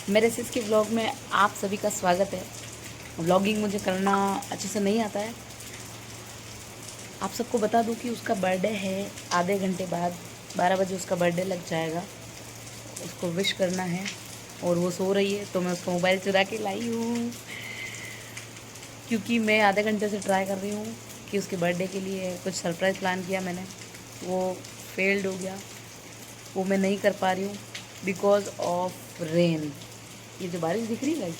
मेरे सिस के व्लॉग में आप सभी का स्वागत है। व्लॉगिंग मुझे करना अच्छे से नहीं आता है। आप सबको बता दूं कि उसका बर्थडे है, आधे घंटे बाद 12 बजे उसका बर्थडे लग जाएगा। उसको विश करना है और वो सो रही है, तो मैं उसका मोबाइल चुरा के लाई हूँ, क्योंकि मैं आधे घंटे से ट्राई कर रही हूँ कि उसके बर्थडे के लिए कुछ सरप्राइज़ प्लान किया मैंने, वो फेल्ड हो गया। वो मैं नहीं कर पा रही हूँ बिकॉज ऑफ रेन। ये जो बारिश दिख रही है गाइस,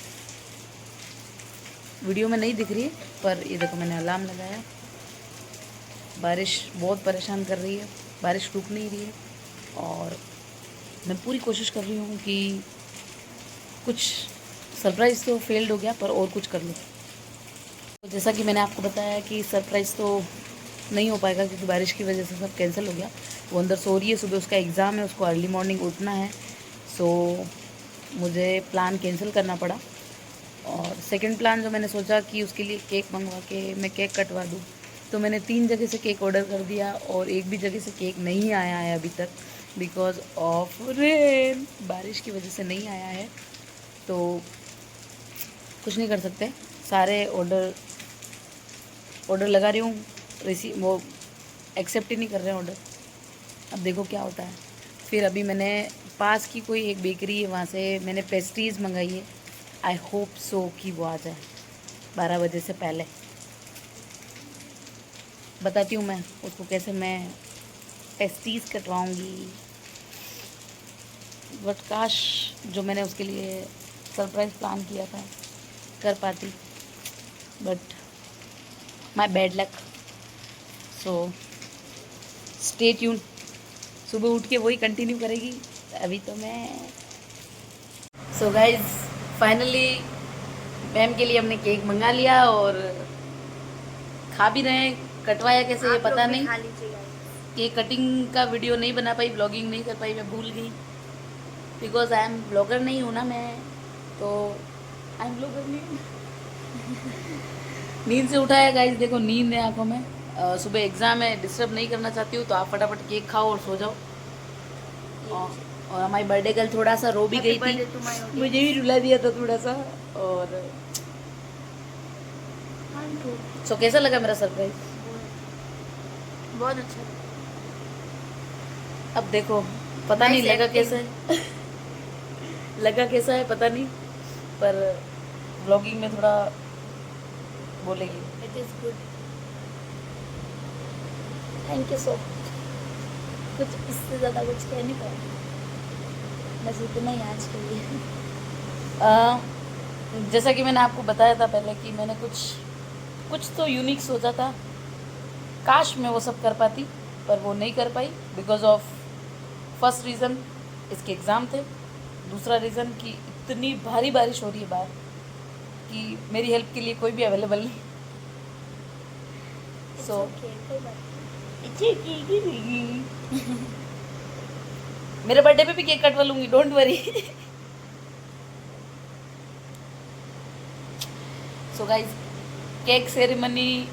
वीडियो में नहीं दिख रही है, पर ये देखो मैंने अलार्म लगाया। बारिश बहुत परेशान कर रही है, बारिश रुक नहीं रही है और मैं पूरी कोशिश कर रही हूँ कि कुछ सरप्राइज़ तो फेल्ड हो गया पर और कुछ कर लूँ। तो जैसा कि मैंने आपको बताया कि सरप्राइज़ तो नहीं हो पाएगा क्योंकि बारिश की वजह से सब कैंसिल हो गया। वो अंदर सो रही है, सुबह उसका एग्ज़ाम है, उसको अर्ली मॉर्निंग उठना है, सो मुझे प्लान कैंसिल करना पड़ा। और सेकंड प्लान जो मैंने सोचा कि उसके लिए केक मंगवा के मैं केक कटवा दूँ, तो मैंने 3 जगह से केक ऑर्डर कर दिया और एक भी जगह से केक नहीं आया है अभी तक बिकॉज ऑफ रेन। बारिश की वजह से नहीं आया है, तो कुछ नहीं कर सकते। सारे ऑर्डर लगा रही हूँ, वो एक्सेप्ट ही नहीं कर रहे हैं ऑर्डर। अब देखो क्या होता है। फिर अभी मैंने पास की कोई एक बेकरी है, वहाँ से मैंने पेस्ट्रीज़ मंगाई है। आई होप सो कि वो आ जाए 12 बजे से पहले। बताती हूँ मैं उसको कैसे मैं पेस्ट्रीज़ कटवाऊँगी। बट काश जो मैंने उसके लिए सरप्राइज़ प्लान किया था कर पाती, but my bad luck. So stay tune, सुबह उठ के वही कंटिन्यू करेगी। अभी तो मैं सो गाइज फाइनली मैम के लिए हमने केक मंगा लिया और खा भी रहे हैं। कटवाया कैसे ये पता नहीं, केक कटिंग का वीडियो नहीं बना पाई, ब्लॉगिंग नहीं कर पाई, मैं भूल गई बिकॉज आई एम ब्लॉगर नहीं हूँ ना मैं, तो आई एम ब्लॉगर नहीं हूँ। नींद से उठाया गाइज, देखो नींद है आंखों में। सुबह एग्ज़ाम है, डिस्टर्ब नहीं करना चाहती हूँ, तो आप फटाफट केक खाओ और सो जाओ। और हमारी बर्थडे गर्ल थोड़ा सा रो भी गई थी, मुझे भी रुला दिया था थोड़ा सा। और सो कैसा लगा मेरा सरप्राइज? बहुत अच्छा। अब देखो पता नहीं लगा कैसा है। लगा कैसा है पता नहीं, पर व्लॉगिंग में थोड़ा बोलेगी। It is good, thank you so much. कुछ इससे ज़्यादा कुछ कह नहीं पाऊँगी, बस इतना ही आज के लिए। जैसा कि मैंने आपको बताया था पहले कि मैंने कुछ तो यूनिक सोचा था, काश मैं वो सब कर पाती, पर वो नहीं कर पाई बिकॉज ऑफ फर्स्ट रीज़न इसके एग्ज़ाम थे, दूसरा रीज़न कि इतनी भारी बारिश हो रही है बाहर कि मेरी हेल्प के लिए कोई भी अवेलेबल नहीं। सो मेरे बर्थडे पे भी केक कटवा लूँगी, don't worry. So guys cake ceremony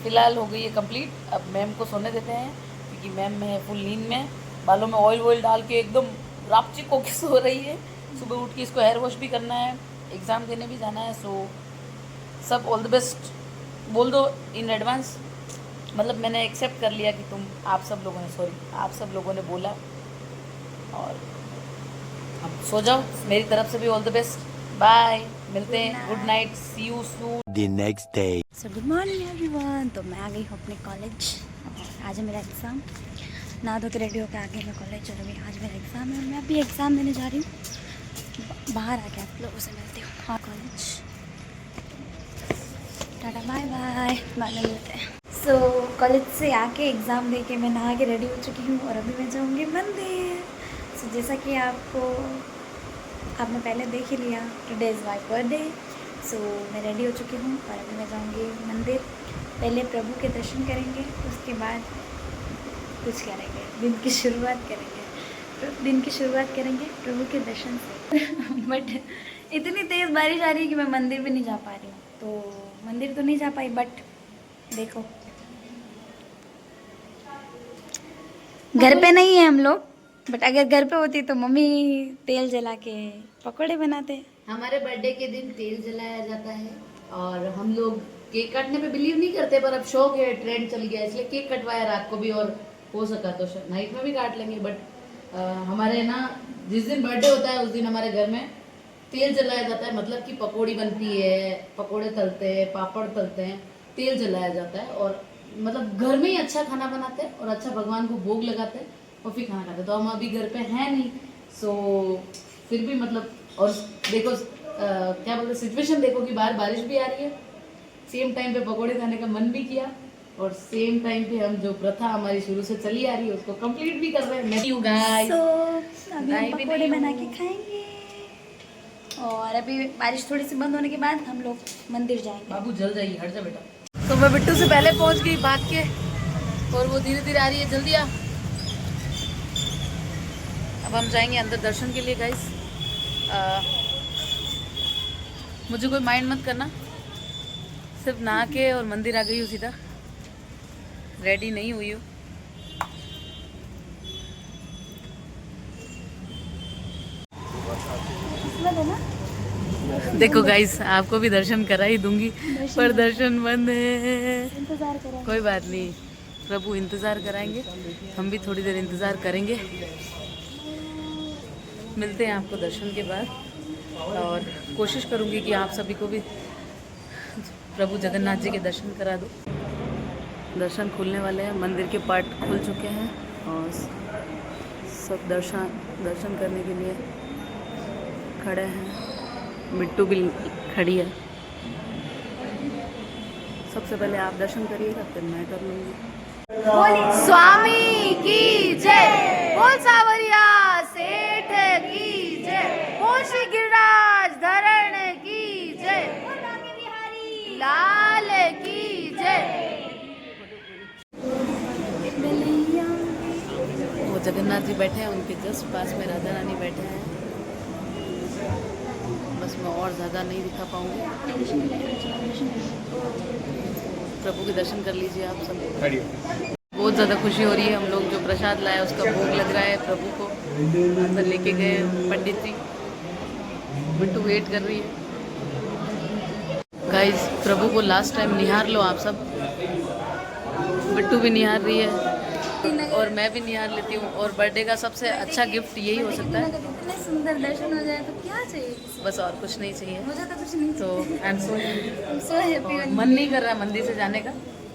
फ़िलहाल हो गई है कंप्लीट। अब मैम को सोने देते हैं क्योंकि मैम में है फुल नींद में, बालों में ऑयल डाल के एकदम रापचिक होके सो रही है। सुबह उठ के इसको हेयर वॉश भी करना है, एग्ज़ाम देने भी जाना है। सो सब ऑल द बेस्ट बोल दो इन एडवांस। मतलब मैंने एक्सेप्ट कर लिया कि आप सब लोगों ने बोला, और अब सो जाओ। मेरी तरफ से भी ऑल द बेस्ट, बाय, मिलते हैं, good night, see you soon The next day. So good morning everyone. तो मैं आ गई हूँ अपने कॉलेज और आज है मेरा एग्ज़ाम। नहा धो के रेडी होकर आ गई मैं कॉलेज और अभी आज मेरा एग्ज़ाम है और मैं अभी एग्ज़ाम देने जा रही हूँ। बाहर आके आप लोगों से मिलती हूँ। हाँ कॉलेज, टाटा बाय बाय, बाद में मिलते हैं। सो कॉलेज से आके एग्ज़ाम दे के मैं नहा के रेडी हो चुकी हूँ और अभी मैं जाऊँगी मंदिर। सो जैसा कि आपने पहले देख ही लिया, टुडे इज़ माय बर्थडे। सो मैं रेडी हो चुकी हूँ और अभी मैं जाऊँगी मंदिर। पहले प्रभु के दर्शन करेंगे, उसके बाद कुछ करेंगे, दिन की शुरुआत करेंगे प्रभु के दर्शन से। बट इतनी तेज़ बारिश आ रही है कि मैं मंदिर भी नहीं जा पा रही हूँ, तो मंदिर तो नहीं जा पाई। बट देखो घर पे नहीं है हम लोग, बट अगर घर पे होती तो मम्मी तेल जला के पकौड़े बनाते। हमारे बर्थडे के दिन तेल जलाया जाता है और हम लोग केक काटने पे बिलीव नहीं करते, पर अब शौक है, ट्रेंड चल गया, इसलिए केक कटवाया रात को भी, और हो सका तो नाइट में भी काट लेंगे। बट हमारे ना जिस दिन बर्थडे होता है उस दिन हमारे घर में तेल जलाया जाता है, मतलब कि पकौड़ी बनती है, पकौड़े तलते हैं, पापड़ तलते हैं, तेल जलाया जाता है, और मतलब घर में ही अच्छा खाना बनाते हैं और अच्छा भगवान को भोग लगाते हैं और फिर खाना खाते हैं। तो हम अभी घर पे हैं नहीं, सो फिर भी मतलब, और देखो क्या बोलते, सिचुएशन देखो कि बाहर बारिश भी आ रही है, सेम टाइम पे पकौड़े खाने का मन भी किया, और सेम टाइम पे हम जो प्रथा हमारी शुरू से चली आ रही है उसको कंप्लीट भी कर रहे हैं। मैं गाइस, तो अभी हम पकौड़े बना के खाएंगे और अभी बारिश थोड़ी सी बंद होने के बाद हम लोग मंदिर जाएंगे। बाबू जल जाइए, हट जा बेटा। तो मैं बिट्टू से पहले पहुंच गई भाग के, और वो धीरे धीरे आ रही है, जल्दी आ। अब हम जाएंगे अंदर दर्शन के लिए गाइस। मुझे कोई माइंड मत करना, सिर्फ नहा के और मंदिर आ गई हूँ सीधा, रेडी नहीं हुई हूँ। देखो गाइस, आपको भी दर्शन करा ही दूंगी, पर दर्शन बंद है। इंतजार करें। कोई बात नहीं, प्रभु इंतजार कराएंगे, हम भी थोड़ी देर इंतजार करेंगे। मिलते हैं आपको दर्शन के बाद, और कोशिश करूंगी कि आप सभी को भी प्रभु जगन्नाथ जी के दर्शन करा दूं। दर्शन खुलने वाले हैं, मंदिर के पार्ट खुल चुके हैं और सब दर्शन करने के लिए खड़े हैं। बिट्टू भी खड़ी है। सबसे पहले आप दर्शन करिएगा, फिर मैं कर लूँगी। स्वामी की जय, बोल सावरिया सेठ की जय, बोल श्री गिरिराज धरण की जय, लाल की जय। वो जगन्नाथ जी बैठे हैं, उनके जस्ट पास में राधा रानी बैठे हैं। बस मैं और ज़्यादा नहीं दिखा पाऊँगी। प्रभु के दर्शन कर लीजिए आप सब। बहुत ज़्यादा खुशी हो रही है, हम लोग जो प्रसाद लाए उसका भोग लग रहा है प्रभु को, अंदर लेके गए पंडित जी। बिट्टू वेट कर रही है गाइस। प्रभु को लास्ट टाइम निहार लो आप सब। बिट्टू भी निहार रही है और मैं भी निहार लेती हूँ, और बर्थडे का सबसे अच्छा गिफ्ट यही हो सकता है। इतने सुंदर दर्शन हो जाए तो क्या चाहिए, बस और कुछ नहीं चाहिए। मुझे तो कुछ नहीं तो आई एम सो हैप्पी। मन नहीं कर रहा मंदिर से जाने का,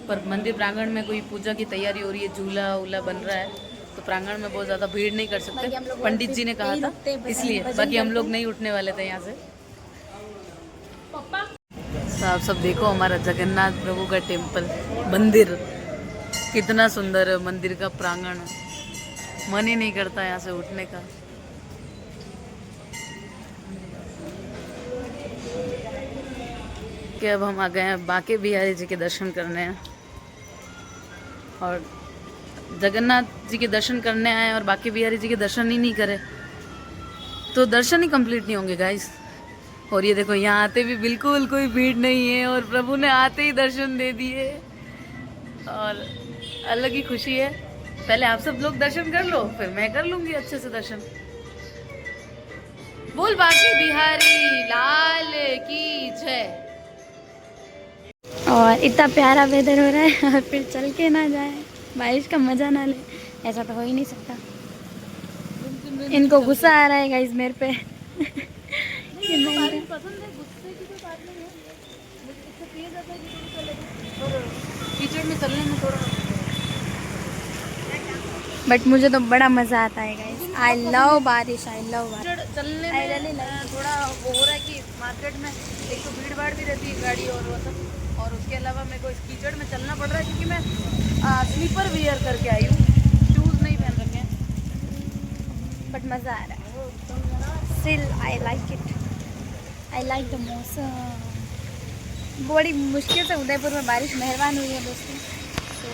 पर मंदिर प्रांगण में कोई पूजा की तैयारी हो रही है, झूला उला बन रहा है, तो प्रांगण में बहुत ज़्यादा भीड़ नहीं कर सकते, पंडित जी ने कहा था, इसलिए। बाकी हम लोग नहीं उठने वाले थे यहाँ से। तो आप सब देखो हमारा जगन्नाथ प्रभु का टेम्पल, मंदिर कितना सुंदर है। मंदिर का प्रांगण मन ही नहीं करता यहाँ से उठने का। कि अब हम आ गए हैं बांके बिहारी जी के दर्शन करने हैं, और जगन्नाथ जी के दर्शन करने आए और बांके बिहारी जी के दर्शन ही नहीं करे तो दर्शन ही कंप्लीट नहीं होंगे गाइस। और ये देखो, यहाँ आते भी बिल्कुल कोई भीड़ नहीं है, और प्रभु ने आते ही दर्शन दे दिए, और अलग ही खुशी है। पहले आप सब लोग दर्शन कर लो, फिर मैं कर लूंगी अच्छे से दर्शन। बोल बांके बिहारी लाल की जय। और इतना प्यारा वेदर हो रहा है और फिर चल के ना जाए, बारिश का मज़ा ना ले, ऐसा तो हो ही नहीं सकता। इनको गुस्सा आ रहा है गाइस मेरे पे। कीचड़ में चलने में थोड़ा, बट मुझे तो बड़ा मज़ा आता है गाइस। आई लव बारिश, आई लव बारिश। चलने में थोड़ा वो हो रहा है कि मार्केट में एक तो भीड़ भाड़ भी रहती है गाड़ी और वो सब, और उसके अलावा मेरे को इस कीचड़ में चलना पड़ रहा है क्योंकि मैं स्लीपर वियर करके आई हूँ, शूज़ नहीं पहन रखे हैं। बट मज़ा आ रहा है। Still I like it, I like the मौसम। बड़ी मुश्किल से उदयपुर में बारिश मेहरबान हुई है दोस्तों, तो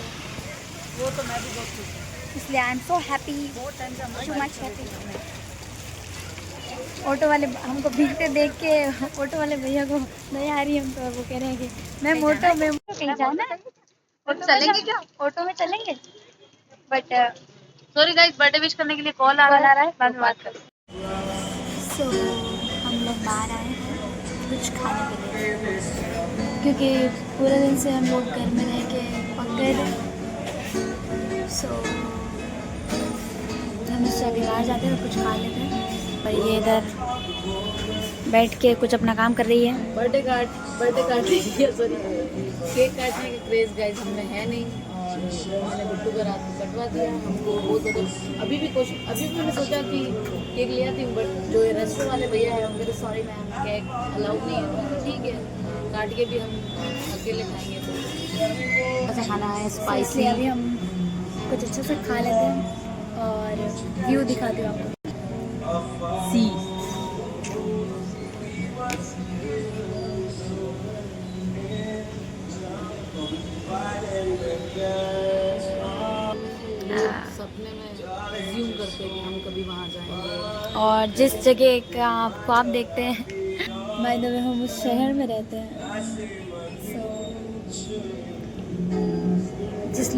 वो तो मैं भी बहुत खुश हूँ, इसलिए आई एम सो हैप्पी, बहुत टाइम से टू मच हैप्पी। ऑटो वाले हमको भीगते देख के, ऑटो वाले भैया को दया आ रही है, हम तो वो कह रहे हैं कि मैम ऑटो में कहीं जाना है, ऑटो चलेंगे क्या, ऑटो में चलेंगे, but sorry guys, birthday wish करने के लिए कॉल आ रहा है, बाद में बात करें। सो हम लोग बाहर आए हैं कुछ खाने के लिए, क्योंकि पूरे दिन से हम लोग घर में रह के पक गए थे। सो हम इससे अभी बाहर जाते हैं तो कुछ खा लेते हैं। और ये इधर बैठ के कुछ अपना काम कर रही है। बर्थडे काटने की सॉरी केक काटने के क्रेज गाइस हमें है नहीं, और मैंने बिट्टू का रात को कटवा दिया। हमको बहुत ज़्यादा अभी भी मैंने सोचा कि केक ले आती हूँ, बट जो ये रेस्टोरेंट वाले भैया है उनके सॉरी मैम केक अलाउड नहीं है। ठीक है, काट के भी हम अकेले खाएंगे तो अच्छा खाना है स्पाइसी। अभी हम कुछ अच्छे से खा लेते हैं और व्यू दिखाती हूँ आपको। सी सपने में अज्यूम करते हैं कि हम कभी वहाँ जाएंगे। और जिस जगह का आपको आप देखते हैं, बाय द वे हम उस शहर में रहते हैं। जिस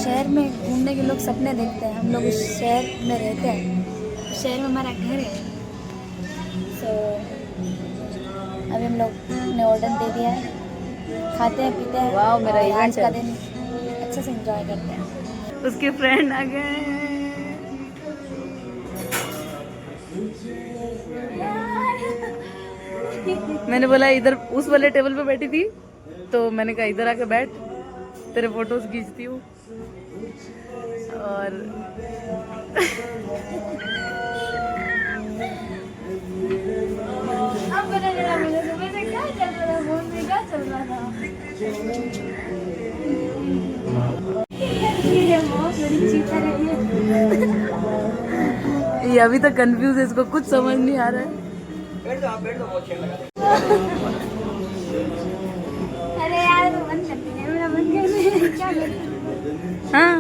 शहर में घूमने के लोग सपने देखते हैं, हम लोग उस शहर में रहते हैं। उस शहर में हमारा घर है। सो अभी हम लोग ने ऑर्डर दे दिया है, खाते हैं पीते हैं। वाह, मेरा और इवेंट आज का है। दिन अच्छे से एंजॉय करते हैं। उसके फ्रेंड आ गए। मैंने बोला इधर उस वाले टेबल पे बैठी थी, तो मैंने कहा इधर आके बैठ, तेरे फोटोज खींचती हूँ। और ये अभी तक कंफ्यूज है, इसको कुछ समझ नहीं आ रहा है। अरे यार बंद कर दे, मेरा मन कर रहा है, क्या करूं? हाँ,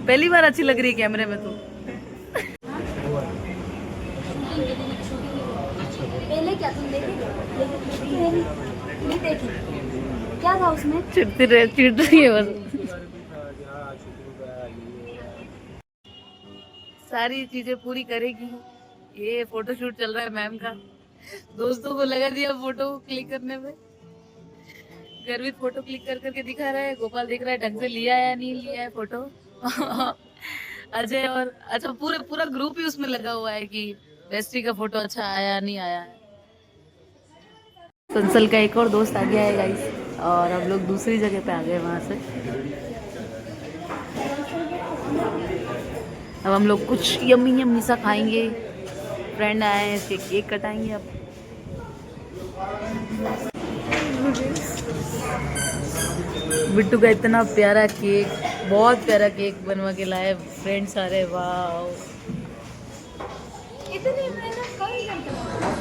पहली बार अच्छी लग रही है कैमरे में तो। पहले क्या तुम देखे? नहीं देखी। क्या था उसमें? चिढ़ रही है बस। सारी चीजें पूरी करेगी। ये फोटोशूट चल रहा है मैम का, दोस्तों को लगा दिया फोटो क्लिक करने में। गर्वित फोटो क्लिक कर करके दिखा रहा है, गोपाल देख रहा है ढंग से लिया या नहीं लिया है फोटो। अजय और अच्छा पूरा ग्रुप ही उसमें लगा हुआ है कि बेस्टी का फोटो अच्छा आया नहीं आया है। संसल का एक और दोस्त आ गया है गाइस, और हम लोग दूसरी जगह पे आ गए वहां से। अब हम लोग कुछ यम्मी सा खाएंगे। फ्रेंड आए हैं, इसके केक कटाएंगे अब। बिट्टू का इतना प्यारा केक, बहुत प्यारा केक बनवा के लाए फ्रेंड सारे। वाह, इतनी मेहनत कोई करता है।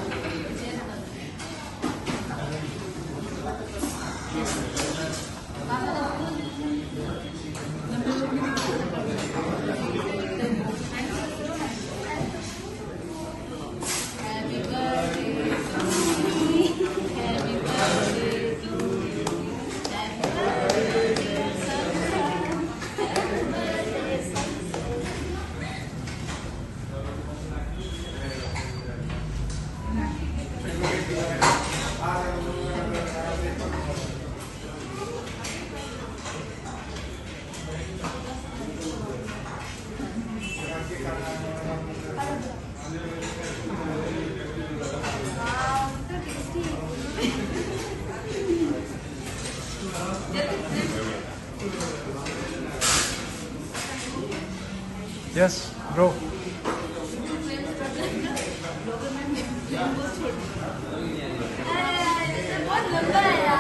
Yes, bro. बहुत लंबा है यार।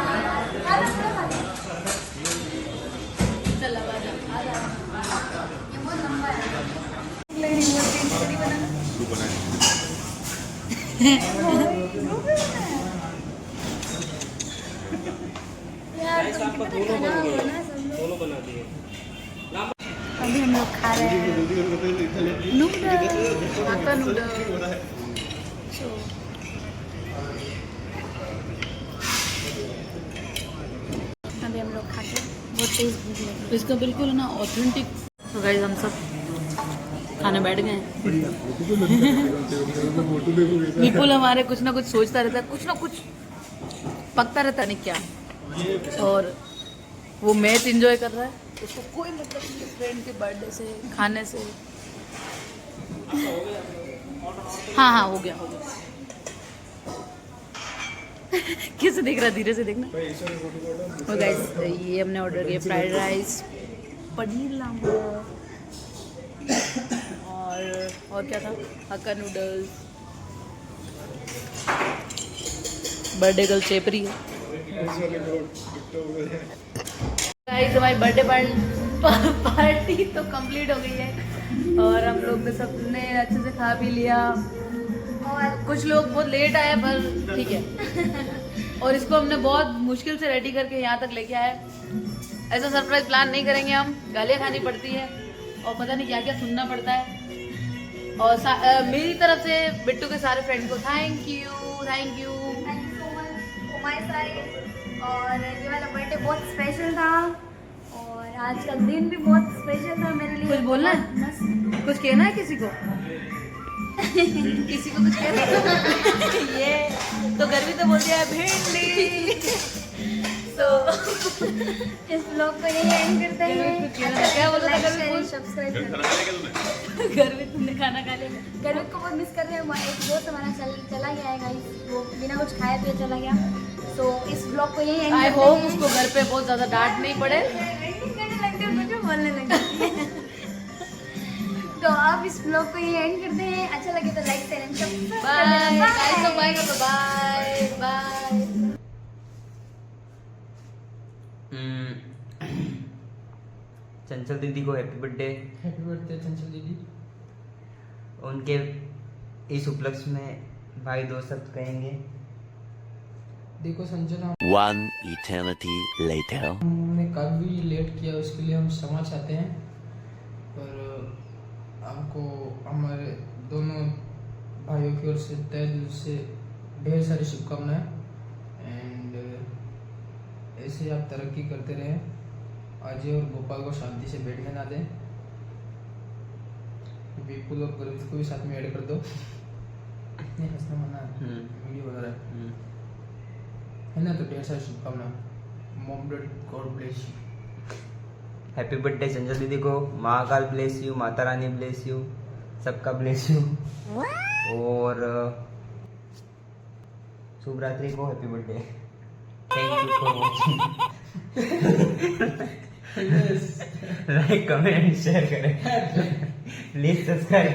दोनों बना दिए। अभी हम लोग खा रहे हैं नूडल। अभी हम लोग खाते हैं, बहुत तेज भूख लगी। इसका बिल्कुल ना ऑथेंटिक तो गाइस हम सब खाने बैठ गए हैं। विपुल हमारे कुछ ना कुछ सोचता रहता है, कुछ ना कुछ पकता रहता नहीं क्या, और वो मैच एंजॉय कर रहा है, उसको कोई मतलब नहीं फ्रेंड के बर्थडे से, खाने से। हाँ हाँ हो गया हो गया। कैसे देख रहा, धीरे से देखना। तो गाइस ये हमने ऑर्डर किया फ्राइड राइस, पनीर लांबा और क्या था, हक्का नूडल्स। बर्थडे गर्ल चेपरी है। गाइस हमारी बर्थडे पार्टी तो कंप्लीट हो गई है और हम लोग ने सबने अच्छे से खा पी लिया, और कुछ लोग बहुत लेट आए पर ठीक है। और इसको हमने बहुत मुश्किल से रेडी करके यहाँ तक लेके आए। ऐसा सरप्राइज प्लान नहीं करेंगे हम, गालियाँ खानी पड़ती है और पता नहीं क्या क्या सुनना पड़ता है। और मेरी तरफ से बिट्टू के सारे फ्रेंड को thank you so much my side. और ये वाला बर्थडे बहुत स्पेशल था और आज का दिन भी बहुत स्पेशल था मेरे लिए। कुछ बोलना है, कुछ कहना है किसी को? किसी को कुछ कहना है? ये तो गर्मी तो बोल दिया है भिंडी। तो इस ब्लॉग को यही एंड करते हैं। क्या बोला था गर्मी? सब्सक्राइब करें। गर्मी तुमने खाना खा लिया? गर्मी को बहुत मिस कर रहे हैं। एक दोस्त हमारा चला गया है गाइस, वो बिना कुछ खाए पिए चला गया। तो इस ब्लॉग को यही एंड आई करते होप हैं। उसको घर पे बहुत ज्यादा डांट नहीं पड़े। एंडिंग करने लगते हैं, मुझे बोलने लगती है। तो आप इस ब्लॉग को यही एंड करते हैं। अच्छा लगे तो like share and subscribe bye guys, तो बाय कर दो, बाय बाय। चंचल दीदी को हैप्पी बर्थडे। हैप्पी बर्थडे चंचल दीदी। उनके इस उपलक्ष्य में भाई दोस्त सब कहेंगे। देखो संचल, One eternity later. हमने काफ़ी लेट किया, उसके लिए हम क्षमा चाहते हैं। पर हमको हमारे दोनों भाइयों की ओर से तहे दिल से ढेर सारी शुभकामनाएं। एंड ऐसे आप तरक्की करते रहें, अजय और गोपाल को शांति से बैठने ना दें। विपुल और गर्वित को भी साथ में ऐड कर दो। नहीं हंसना मना, वीडियो बना रहा है ना। तो ढेर सारी शुभकामनाएं। Mom God bless you. Happy birthday चंचल दीदी को। Mahakal bless you, Mata Rani bless you, सबका ब्लेस यू। और शुभ रात्रि को happy birthday. Thank you for watching. Like comment share करें, प्लीज सब्सक्राइब।